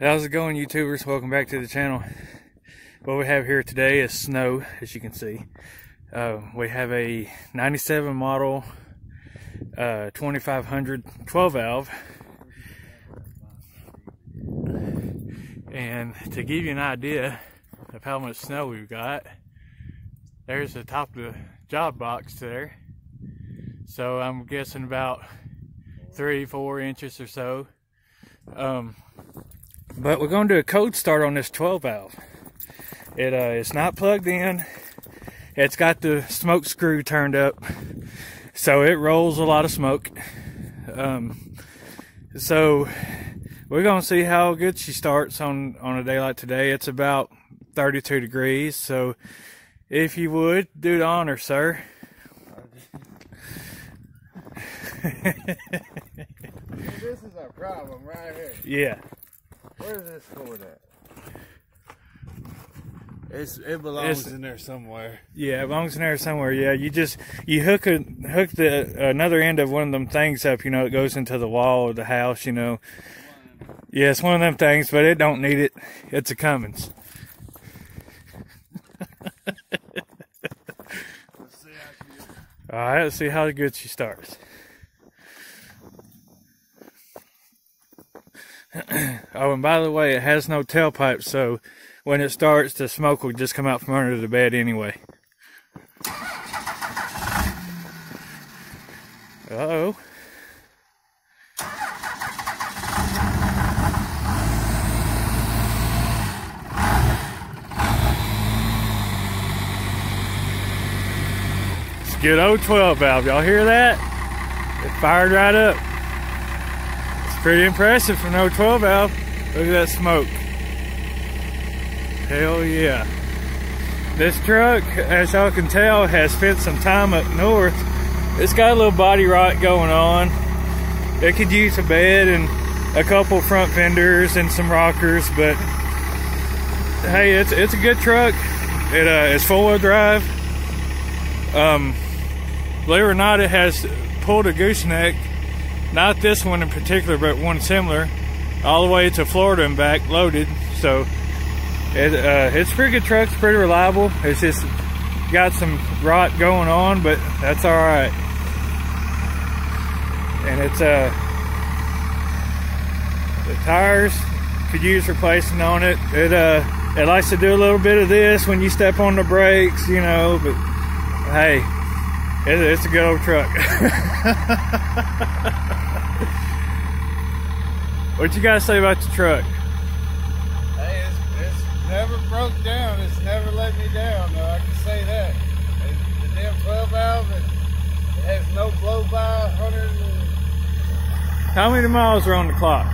How's it going, YouTubers? Welcome back to the channel. What we have here today is snow, as you can see. We have a 97 model 2500 12 valve. And to give you an idea of how much snow we've got, there's the top of the job box there. So I'm guessing about 3-4 inches or so. But we're going to do a code start on this 12 valve. It's not plugged in. It's got the smoke screw turned up, so it rolls a lot of smoke. So we're going to see how good she starts on a day like today. It's about 32 degrees, so if you would, do the honor, sir. This is our problem right here. Yeah. Where's this cord at? It belongs in there somewhere. Yeah, it belongs in there somewhere. Yeah, you hook the another end of one of them things up, you know, it goes into the wall of the house, you know. Yeah, it's one of them things, but it don't need it. It's a Cummins. Alright, let's see how good she starts. Oh, and by the way, it has no tailpipe, so when it starts, the smoke will just come out from under the bed anyway. Uh-oh. It's a good old 12 valve. Y'all hear that? It fired right up. Pretty impressive for no 12 valve. Look at that smoke. Hell yeah. This truck, as y'all can tell, has spent some time up north. It's got a little body rot going on. It could use a bed and a couple front fenders and some rockers, but hey, it's a good truck. It's four-wheel drive. Believe it or not, it has pulled a gooseneck. Not this one in particular, but one similar, all the way to Florida and back, loaded. So it's a pretty good truck. It's pretty reliable. It's just got some rot going on, but that's all right. And it's the tires could use replacing on it. It likes to do a little bit of this when you step on the brakes, you know. But hey, it's a good old truck. What you gotta say about the truck? Hey, it's never broke down. It's never let me down, though. I can say that. The damn 12 valve, it has no blow by. How many miles are on the clock?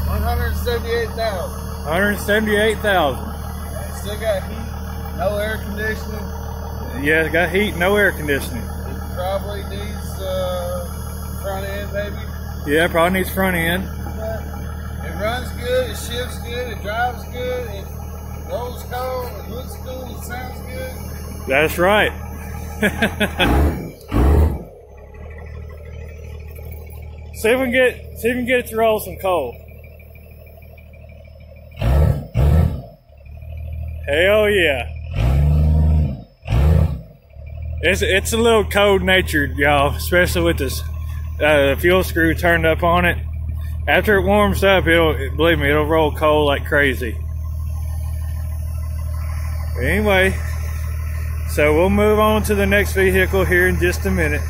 178,000. 178,000. Still got heat, no air conditioning. Yeah, it got heat, no air conditioning. It probably needs front end, maybe. Yeah, probably needs front end. It runs good, it shifts good, it drives good, it rolls cold, it looks cool, it sounds good. That's right. See if we can get it to roll some coal. Hell yeah. It's a little cold-natured, y'all, especially with this fuel screw turned up on it. After it warms up, believe me, it'll roll coal like crazy. But anyway, so we'll move on to the next vehicle here in just a minute.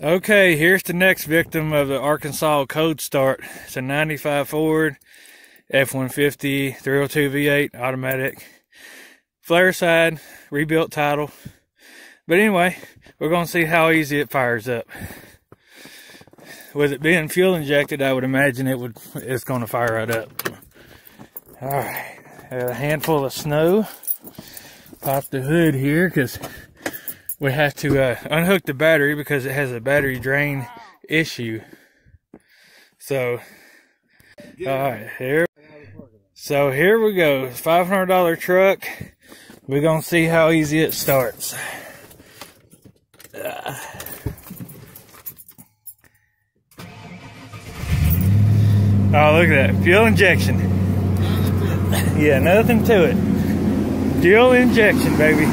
Okay, here's the next victim of the Arkansas code start. It's a 95 Ford F-150 302 V8 automatic. Flare side, rebuilt title. But anyway, we're going to see how easy it fires up. With it being fuel injected, I would imagine it's going to fire right up. Alright, got a handful of snow. Pop the hood here because we have to unhook the battery because it has a battery drain issue. So, alright, here we go. $500 truck. We're going to see how easy it starts. Oh, look at that. Fuel injection. Yeah, nothing to it. Fuel injection, baby.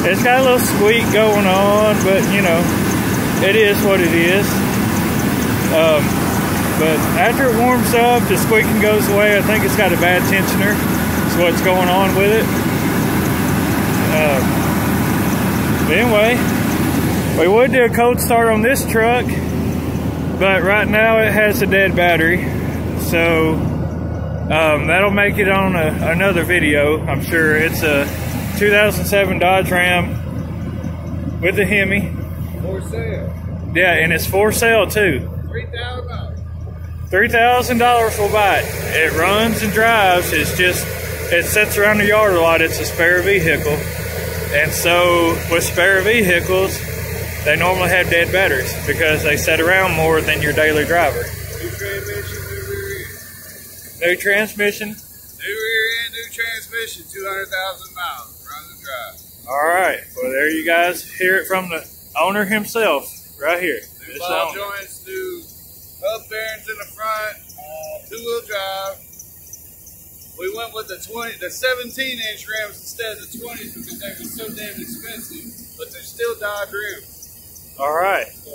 It's got a little squeak going on, but you know, it is what it is. But after it warms up, the squeaking goes away. I think it's got a bad tensioner. That's what's going on with it. Anyway, we would do a cold start on this truck, but right now it has a dead battery. So that'll make it on another video, I'm sure. It's a 2007 Dodge Ram with a Hemi. For sale. Yeah, and it's for sale too. $3,000. $3,000 will buy it. It runs and drives. It's just, it sits around the yard a lot. It's a spare vehicle. And so with spare vehicles, they normally have dead batteries because they sit around more than your daily driver. New transmission, new rear end. New transmission. New rear end, new transmission, 200,000 miles. Run and drive. All right. Well, there you guys hear it from the owner himself right here. New ball joints, new hub bearings in the front, two-wheel drive. We went with the 17-inch rims instead of the 20s because they were so damn expensive, but they're still Dodge rims. All right. So,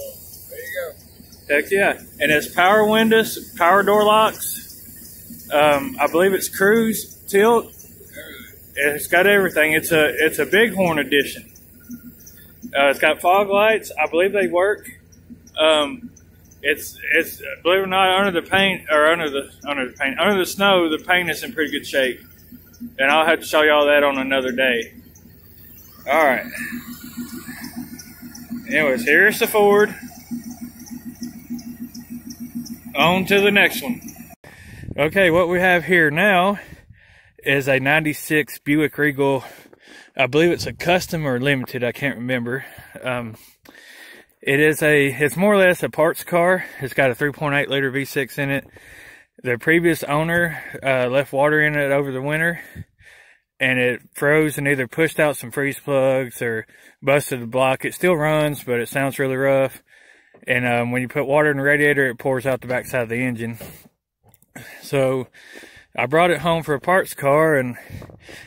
there you go. Heck yeah. And it's power windows, power door locks. I believe it's cruise, tilt. Everything. It's got everything. It's a Bighorn edition. It's got fog lights. I believe they work. It's believe it or not, under the snow, the paint is in pretty good shape. And I'll have to show y'all that on another day. All right. Anyways, here's the Ford. On to the next one. Okay, what we have here now is a 96 Buick Regal. I believe it's a custom or limited, I can't remember. It's more or less a parts car. It's got a 3.8 liter V6 in it. The previous owner left water in it over the winter, and it froze and either pushed out some freeze plugs or busted the block. It still runs, but it sounds really rough. And when you put water in the radiator, it pours out the backside of the engine. So I brought it home for a parts car and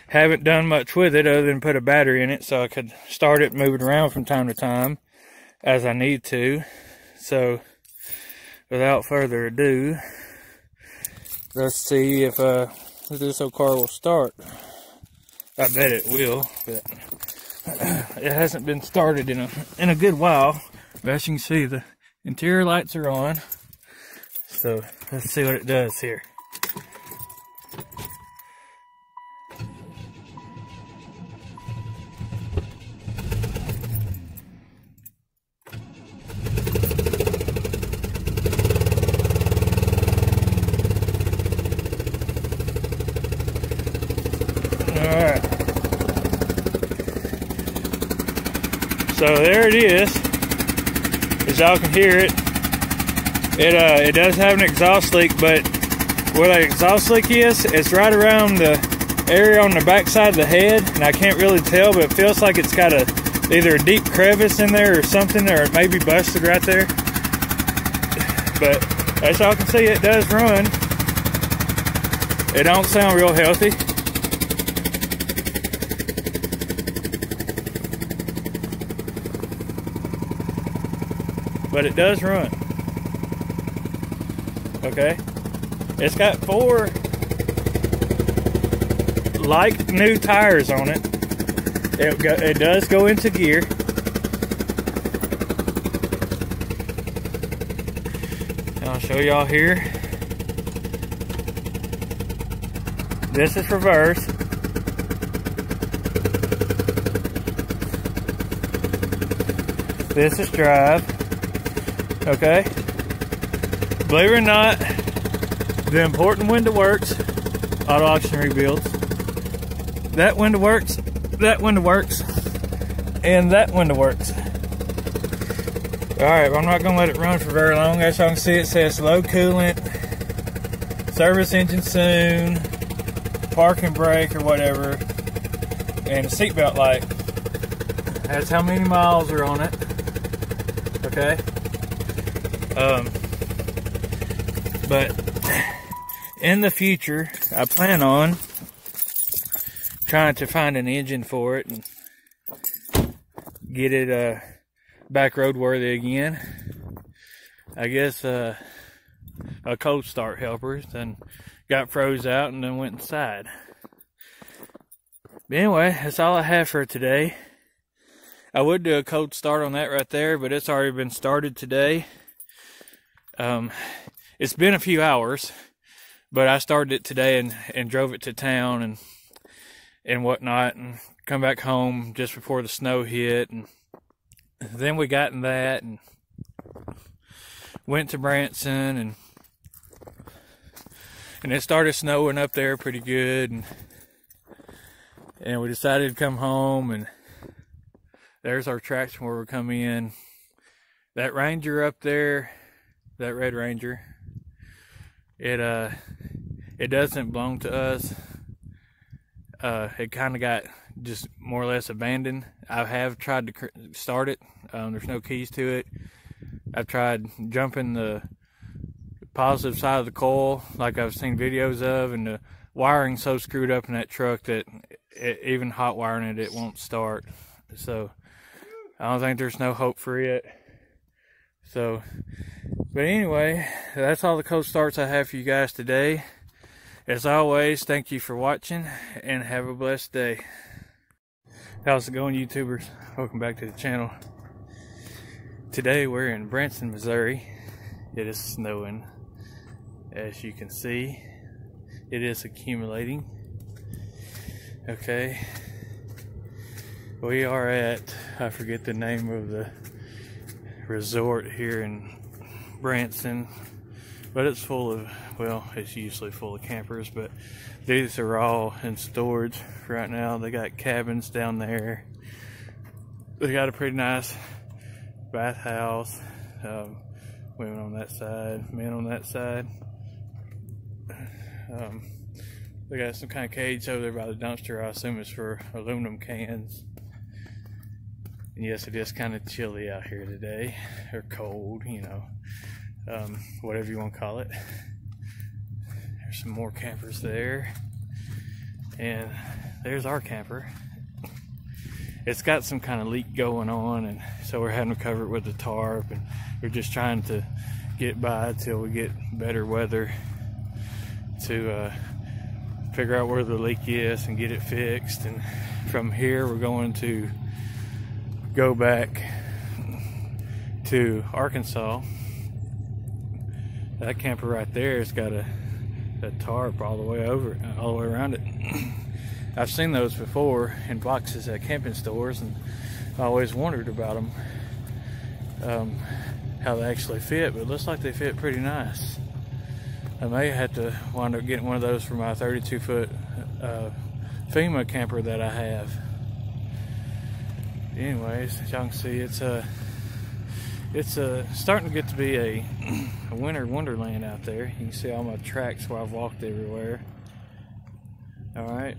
haven't done much with it other than put a battery in it so I could start it, move it around from time to time as I need to. So without further ado, let's see if this old car will start. I bet it will, but it hasn't been started in a good while. But as you can see, the interior lights are on. So let's see what it does here. Alright. So there it is. As y'all can hear it. It does have an exhaust leak, but where the exhaust leak is, it's right around the area on the back side of the head, and I can't really tell, but it feels like it's got either a deep crevice in there or something, or it may be busted right there. But as y'all can see, it does run. It don't sound real healthy. But it does run. Okay, it's got 4 like new tires on it. It does go into gear. I'll show y'all here. This is reverse. This is drive. Okay. Believe it or not, the important window works. Auto auction rebuilds. That window works. That window works. And that window works. Alright, I'm not going to let it run for very long. As y'all can see, it says low coolant, service engine soon, parking brake or whatever, and a seatbelt light. That's how many miles are on it. Okay. But in the future, I plan on trying to find an engine for it and get it back roadworthy again. I guess a cold start helper, then got froze out and then went inside. But anyway, that's all I have for today. I would do a cold start on that right there, but it's already been started today. It's been a few hours, but I started it today and drove it to town and whatnot, and come back home just before the snow hit, and then we got in that and went to Branson, and it started snowing up there pretty good, and we decided to come home, and there's our traction where we come in. That Ranger up there, that Red Ranger, it doesn't belong to us. It kind of got just more or less abandoned. I have tried to start it. There's no keys to it. I've tried jumping the positive side of the coil like I've seen videos of, and the wiring's so screwed up in that truck that even hot wiring it won't start. So I don't think there's no hope for it. So, but anyway, that's all the cold starts I have for you guys today. As always, thank you for watching and have a blessed day. How's it going, YouTubers? Welcome back to the channel. Today we're in Branson, Missouri. It is snowing. As you can see, it is accumulating. Okay. We are at, I forget the name of the resort here in Branson, but it's full of, well, it's usually full of campers, but these are all in storage right now. They got cabins down there. They got a pretty nice bathhouse. Women on that side, men on that side. They got some kind of cage over there by the dumpster. I assume it's for aluminum cans. And yes, it is kind of chilly out here today, or cold, you know, whatever you want to call it. There's some more campers there, and there's our camper. It's got some kind of leak going on, and so we're having to cover it with a tarp, and we're just trying to get by till we get better weather to figure out where the leak is and get it fixed. And from here we're going to go back to Arkansas. That camper right there has got a tarp all the way over, all the way around it. I've seen those before in boxes at camping stores, and I always wondered about them, how they actually fit, but it looks like they fit pretty nice. I may have to wind up getting one of those for my 32-foot FEMA camper that I have. Anyways, as y'all can see, it's starting to get to be a winter wonderland out there. You can see all my tracks where I've walked everywhere. Alright,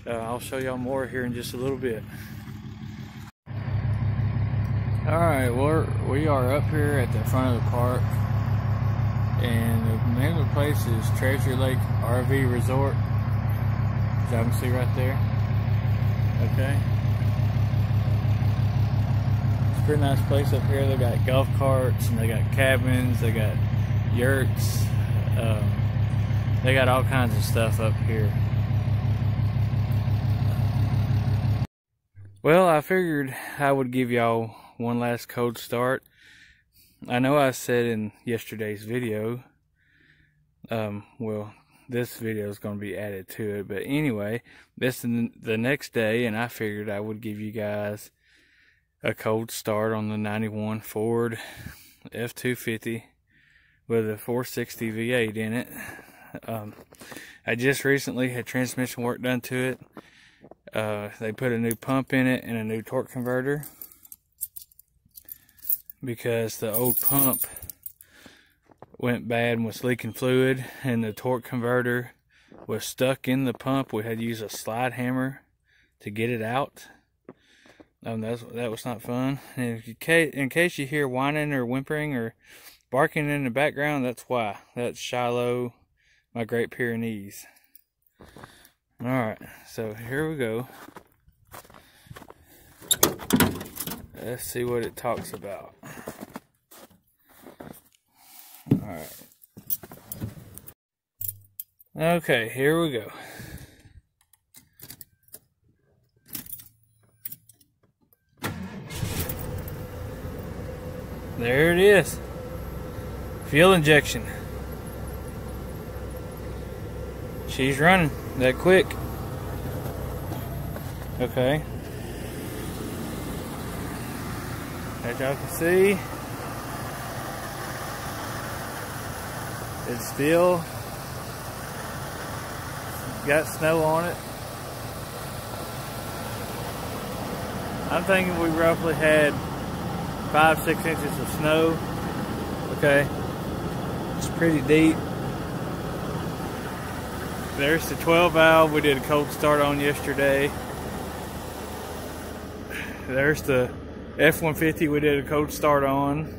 I'll show y'all more here in just a little bit. Alright, we are up here at the front of the park, and the name of the place is Treasure Lake RV Resort, as y'all can see right there. Okay, it's a pretty nice place up here. They got golf carts, and they got cabins, they got yurts, they got all kinds of stuff up here. Well, I figured I would give y'all one last cold start. I know I said in yesterday's video, well, this video is going to be added to it, but anyway, this is the next day, and I figured I would give you guys a cold start on the 91 Ford F-250 with a 460 V8 in it. I just recently had transmission work done to it. They put a new pump in it and a new torque converter, because the old pump went bad and was leaking fluid, and the torque converter was stuck in the pump. We had to use a slide hammer to get it out. That was not fun. And in case you hear whining or whimpering or barking in the background, that's why. That's Shiloh, my Great Pyrenees. Alright, so here we go. Let's see what it talks about. Alright. Okay, here we go. There it is. Fuel injection. She's running that quick. Okay. As y'all can see, it's still got snow on it. I'm thinking we roughly had 5-6 inches of snow. Okay, it's pretty deep. There's the 12 valve we did a cold start on yesterday. There's the F-150 we did a cold start on.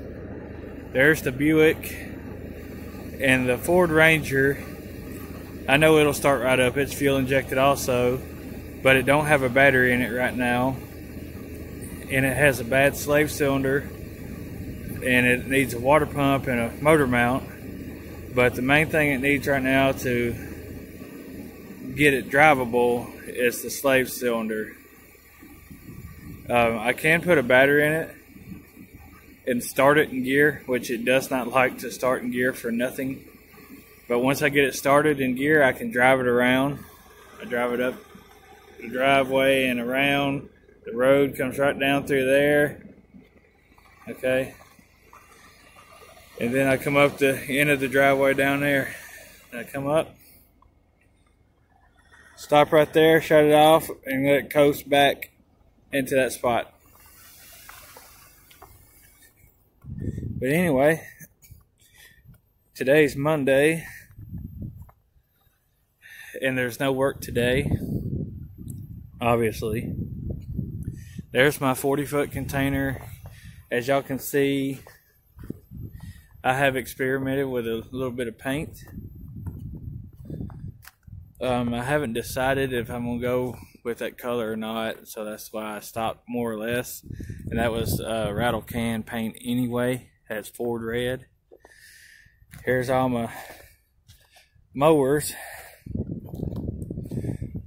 There's the Buick and the Ford Ranger. I know it'll start right up. It's fuel injected also, but it don't have a battery in it right now, and it has a bad slave cylinder, and it needs a water pump and a motor mount. But the main thing it needs right now to get it drivable is the slave cylinder. I can put a battery in it and start it in gear, which it does not like to start in gear for nothing. But once I get it started in gear, I can drive it around. I drive it up the driveway and around. The road comes right down through there. Okay. And then I come up the end of the driveway down there. And I come up, stop right there, shut it off, and let it coast back into that spot. But anyway, today's Monday, and there's no work today, obviously. There's my 40-foot container. As y'all can see, I have experimented with a little bit of paint. I haven't decided if I'm gonna go with that color or not, so that's why I stopped more or less. And that was rattle can paint anyway. Has Ford red. Here's all my mowers.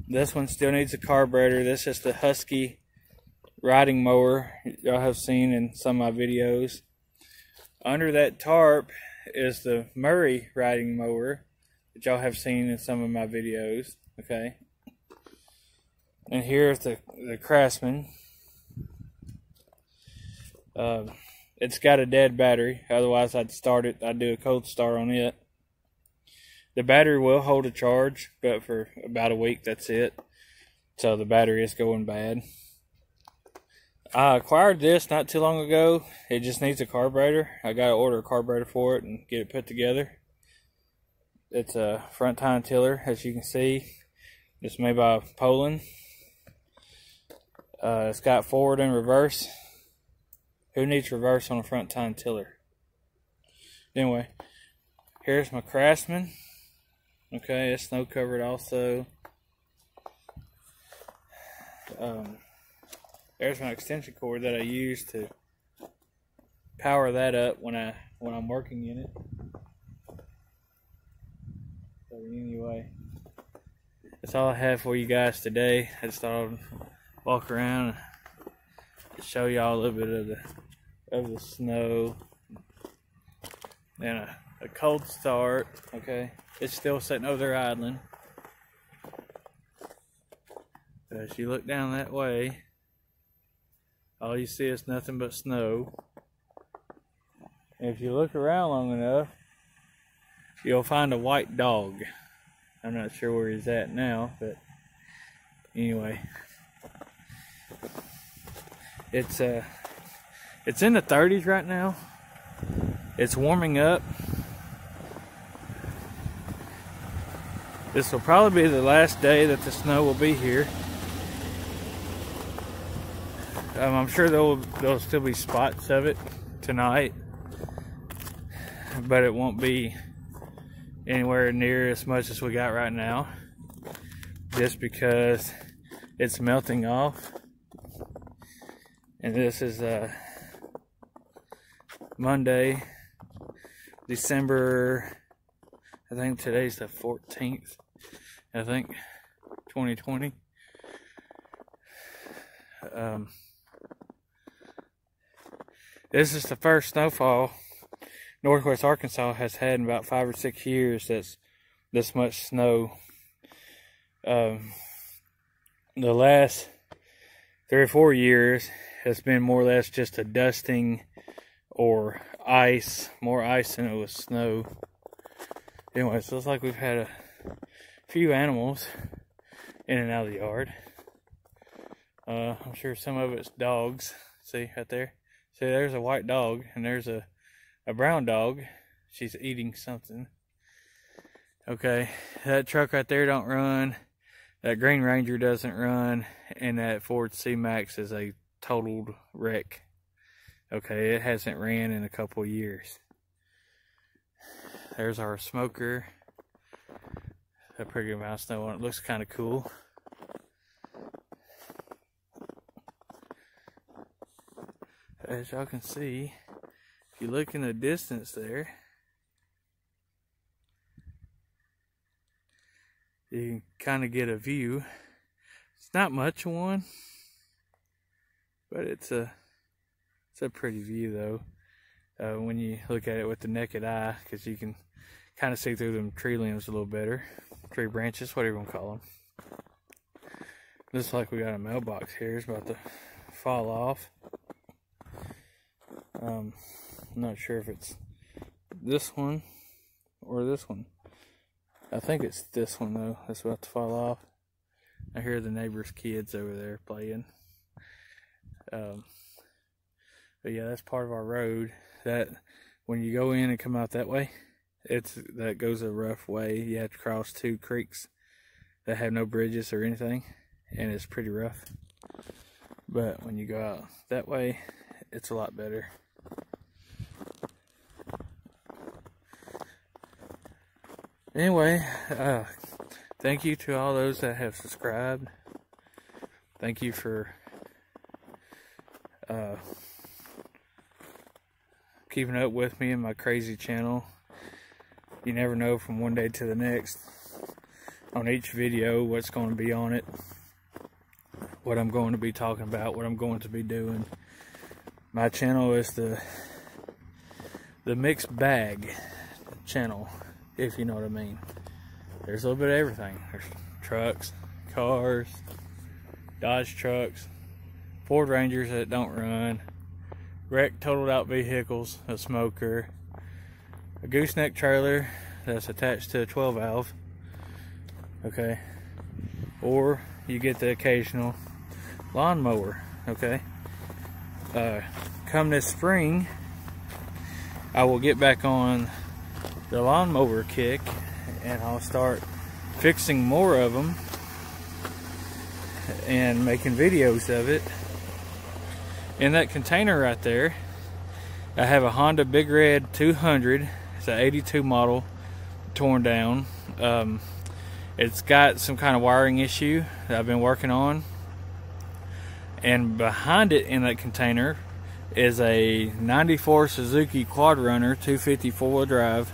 This one still needs a carburetor. This is the Husky riding mower y'all have seen in some of my videos. Under that tarp is the Murray riding mower that y'all have seen in some of my videos. Okay. And here's the Craftsman. It's got a dead battery. Otherwise, I'd start it. I'd do a cold start on it. The battery will hold a charge, but for about a week, that's it. So the battery is going bad. I acquired this not too long ago. It just needs a carburetor. I got to order a carburetor for it and get it put together. It's a front tine tiller, as you can see. It's made by Poland. It's got forward and reverse. Who needs reverse on a front tine tiller? Anyway, here's my Craftsman. Okay, it's snow covered also. There's my extension cord that I use to power that up when I'm working in it. So anyway, that's all I have for you guys today. I just thought I'd walk around and show y'all a little bit of the snow. And a cold start. Okay, it's still sitting over there idling. So as you look down that way, all you see is nothing but snow. And if you look around long enough, you'll find a white dog. I'm not sure where he's at now, but anyway, it's in the 30s right now. It's warming up. This will probably be the last day that the snow will be here. I'm sure there'll still be spots of it tonight. but it won't be anywhere near as much as we got right now, just because it's melting off. And this is Monday, December, I think today's the 14th, I think, 2020. This is the first snowfall Northwest Arkansas has had in about 5 or 6 years that's this much snow. The last 3 or 4 years has been more or less just a dusting or ice, more ice than it was snow. Anyway, so it's like we've had a few animals in and out of the yard. I'm sure some of it's dogs. See right there? See, there's a white dog and there's a brown dog. She's eating something. Okay, that truck right there don't run. That Green Ranger doesn't run. And that Ford C-Max is a totaled wreck. Okay, it hasn't ran in a couple of years. There's our smoker. A pretty good amount of snow on it. Looks kind of cool. As y'all can see, if you look in the distance there, you can kind of get a view. It's not much of one, but it's a pretty view though, when you look at it with the naked eye, because you can kind of see through them tree limbs a little better, tree branches, whatever you want to call them. Looks like we got a mailbox here. It's about to fall off. I'm not sure if it's this one or this one. I think it's this one though that's about to fall off. I hear the neighbor's kids over there playing. But yeah, that's part of our road. That when you go in and come out that way, that goes a rough way. You have to cross 2 creeks that have no bridges or anything, and it's pretty rough. But when you go out that way, it's a lot better. Anyway, thank you to all those that have subscribed. Thank you for keeping up with me and my crazy channel. You never know from one day to the next on each video what's going to be on it, what I'm going to be talking about, what I'm going to be doing. My channel is the mixed bag channel, if you know what I mean. There's a little bit of everything. There's trucks, cars, Dodge trucks, Ford Rangers that don't run, wrecked, totaled out vehicles, a smoker, a gooseneck trailer that's attached to a 12-valve, okay, or you get the occasional lawnmower, okay. Come this spring, I will get back on the lawnmower kick, and I'll start fixing more of them and making videos of it. In that container right there, I have a Honda Big Red 200. It's an 82 model, torn down. It's got some kind of wiring issue that I've been working on. And behind it in that container is a 94 Suzuki Quad Runner 250 4-wheel drive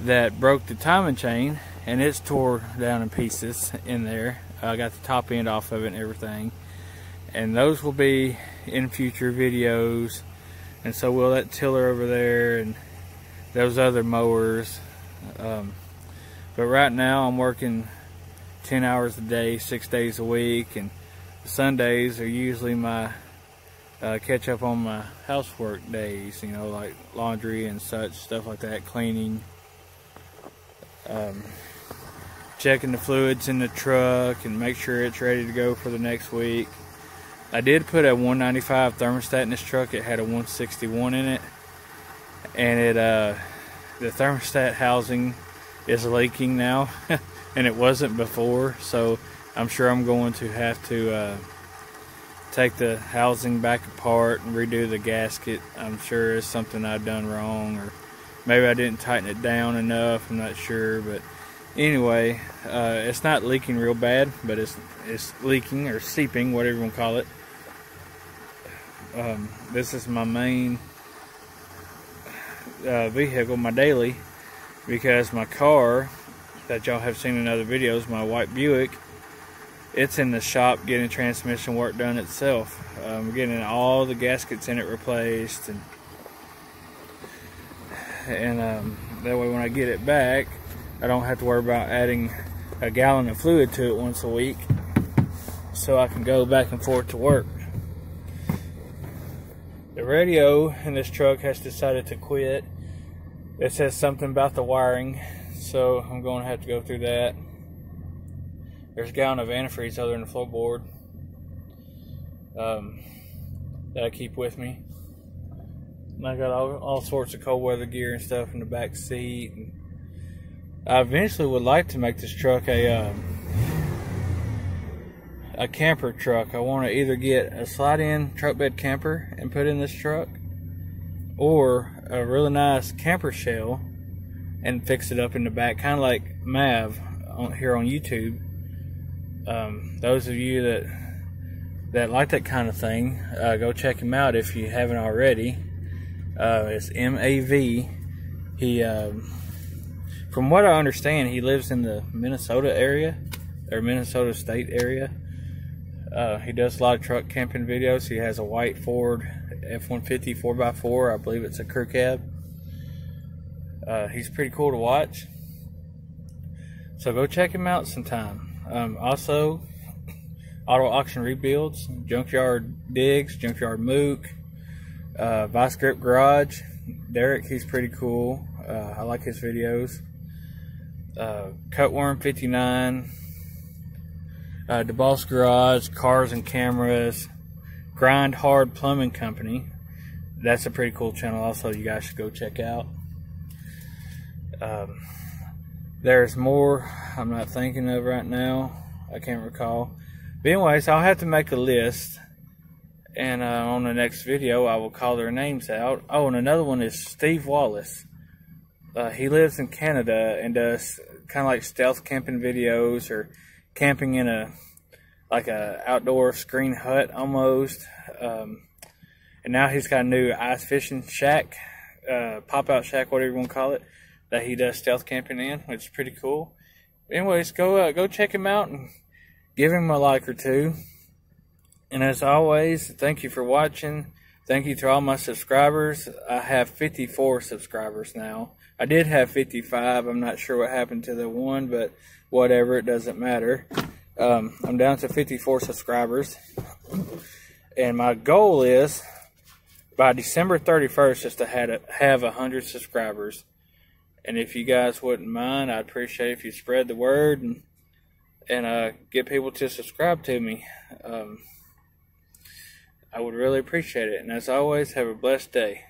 that broke the timing chain, and it's tore down in pieces in there. I got the top end off of it and everything. And those will be in future videos. And so will that tiller over there and those other mowers. But right now I'm working 10 hours a day, 6 days a week, and Sundays are usually my catch up on my housework days, you know, like laundry and such, stuff like that, cleaning, checking the fluids in the truck and make sure it's ready to go for the next week. I did put a 195 thermostat in this truck. It had a 161 in it, and the thermostat housing is leaking now and it wasn't before, so I'm sure I'm going to have to take the housing back apart and redo the gasket. I'm sure it's something I've done wrong, or maybe I didn't tighten it down enough. I'm not sure, but anyway, it's not leaking real bad, but it's leaking or seeping, whatever you want to call it. This is my main vehicle, my daily, because my car that y'all have seen in other videos, my white Buick, it's in the shop getting transmission work done itself. We're getting all the gaskets in it replaced, and that way when I get it back, I don't have to worry about adding a gallon of fluid to it once a week, so I can go back and forth to work. The radio in this truck has decided to quit. It says something about the wiring, so I'm going to have to go through that. There's a gallon of antifreeze other than the floorboard that I keep with me. And I got all sorts of cold weather gear and stuff in the back seat. And I eventually would like to make this truck a camper truck. I want to either get a slide-in truck bed camper and put in this truck, or a really nice camper shell and fix it up in the back, kind of like Mav here on YouTube. Those of you that like that kind of thing, go check him out if you haven't already. It's MAV. He, from what I understand, he lives in the Minnesota area, or Minnesota State area. He does a lot of truck camping videos. He has a white Ford F-150 4x4. I believe it's a crew cab. He's pretty cool to watch. So go check him out sometime. Also, auto auction rebuilds, junkyard digs, junkyard mook, Vice Grip Garage. Derek, he's pretty cool. I like his videos. Cutworm 59. DeBoss Garage, Cars and Cameras, Grind Hard Plumbing Company. That's a pretty cool channel also, you guys should go check out. There's more I'm not thinking of right now. I can't recall. But anyways, I'll have to make a list, and on the next video I will call their names out. Oh, and another one is Steve Wallace. He lives in Canada and does kind of like stealth camping videos, or camping in a outdoor screen hut almost. And now he's got a new ice fishing shack, pop-out shack, whatever you want to call it, that he does stealth camping in, which is pretty cool. Anyways, go check him out and give him a like or two. And as always, thank you for watching. Thank you to all my subscribers. I have 54 subscribers now. I did have 55. I'm not sure what happened to the one, but whatever, it doesn't matter. I'm down to 54 subscribers. And my goal is, by December 31st, is to have 100 subscribers. And if you guys wouldn't mind, I'd appreciate if you spread the word and get people to subscribe to me. I would really appreciate it. And as always, have a blessed day.